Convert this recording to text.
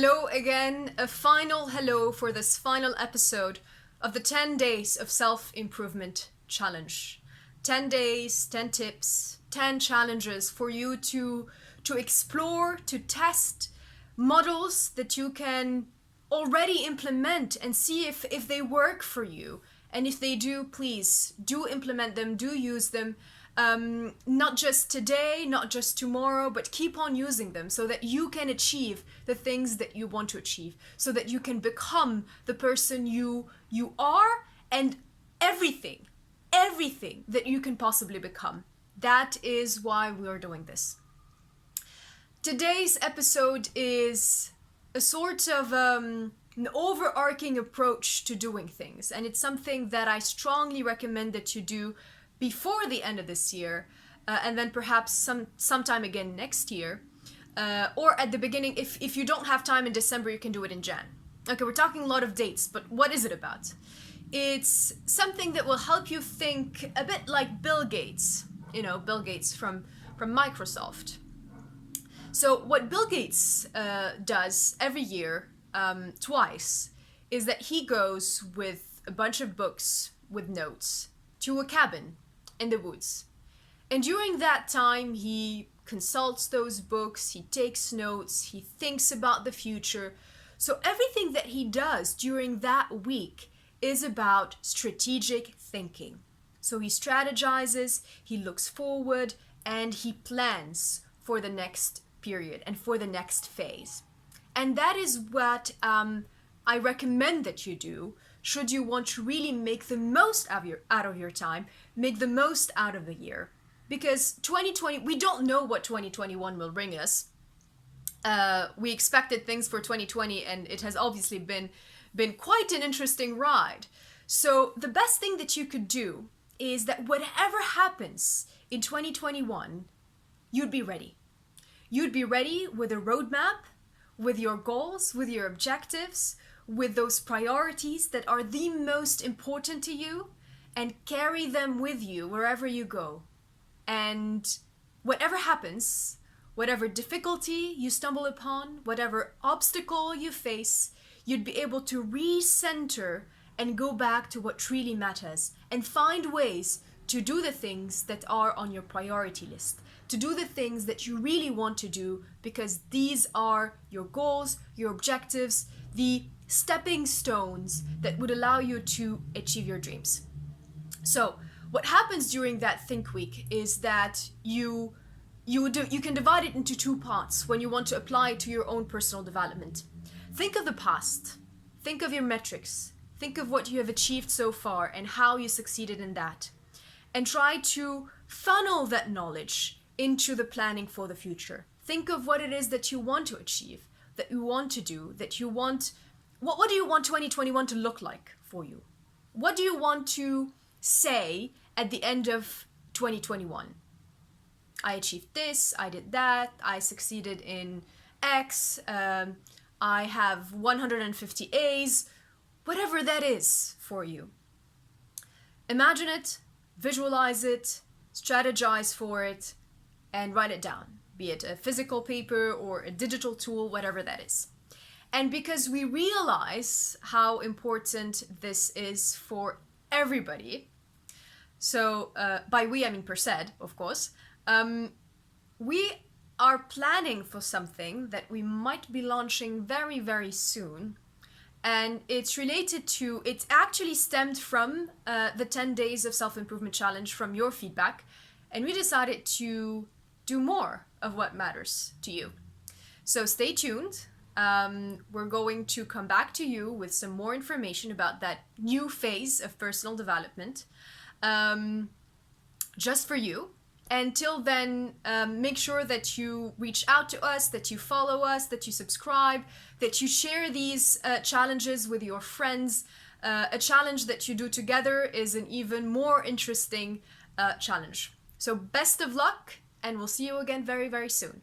Hello again, a final hello for this final episode of the 10 Days of Self-Improvement Challenge. 10 days, 10 tips, 10 challenges for you to explore, to test models that you can already implement and see if they work for you. And if they do, please do implement them, do use them. Not just today, not just tomorrow, but keep on using them so that you can achieve the things that you want to achieve, so that you can become the person you are and everything that you can possibly become. That is why we are doing this. Today's episode is a sort of an overarching approach to doing things, and it's something that I strongly recommend that you do before the end of this year, and then perhaps sometime again next year, or at the beginning. If you don't have time in December, you can do it in Jan. Okay, we're talking a lot of dates, but what is it about? It's something that will help you think a bit like Bill Gates, Bill Gates from Microsoft. So what Bill Gates does every year, twice, is that he goes with a bunch of books with notes to a cabin in the woods. And during that time, he consults those books, he takes notes, he thinks about the future. So everything that he does during that week is about strategic thinking. So he strategizes, he looks forward, and he plans for the next period and for the next phase. And that is what I recommend that you do should you want to really make the most out of your time, make the most out of the year. Because 2020, we don't know what 2021 will bring us. We expected things for 2020, and it has obviously been quite an interesting ride. So the best thing that you could do is that whatever happens in 2021, you'd be ready. You'd be ready with a roadmap, with your goals, with your objectives, with those priorities that are the most important to you, and carry them with you wherever you go. And whatever happens, whatever difficulty you stumble upon, whatever obstacle you face, you'd be able to recenter and go back to what really matters and find ways to do the things that are on your priority list, to do the things that you really want to do, because these are your goals, your objectives, the stepping stones that would allow you to achieve your dreams. So what happens during that Think Week is that you can divide it into two parts when you want to apply it to your own personal development. Think of the past, think of your metrics, think of what you have achieved so far and how you succeeded in that, and try to funnel that knowledge into the planning for the future. Think of what it is that you want to achieve, that you want to do, that you want. What do you want 2021 to look like for you? What do you want to say at the end of 2021? I achieved this, I did that, I succeeded in X, I have 150 A's, whatever that is for you. Imagine it, visualize it, strategize for it, and write it down, be it a physical paper or a digital tool, whatever that is. And because we realize how important this is for everybody, so by we I mean PersEd, of course, we are planning for something that we might be launching very, very soon. And it's actually stemmed from the 10 Days of Self-Improvement Challenge, from your feedback. And we decided to do more of what matters to you. So stay tuned. We're going to come back to you with some more information about that new phase of personal development, just for you. Until then, make sure that you reach out to us, that you follow us, that you subscribe, that you share these challenges with your friends. A challenge that you do together is an even more interesting challenge. So best of luck, and we'll see you again very, very soon.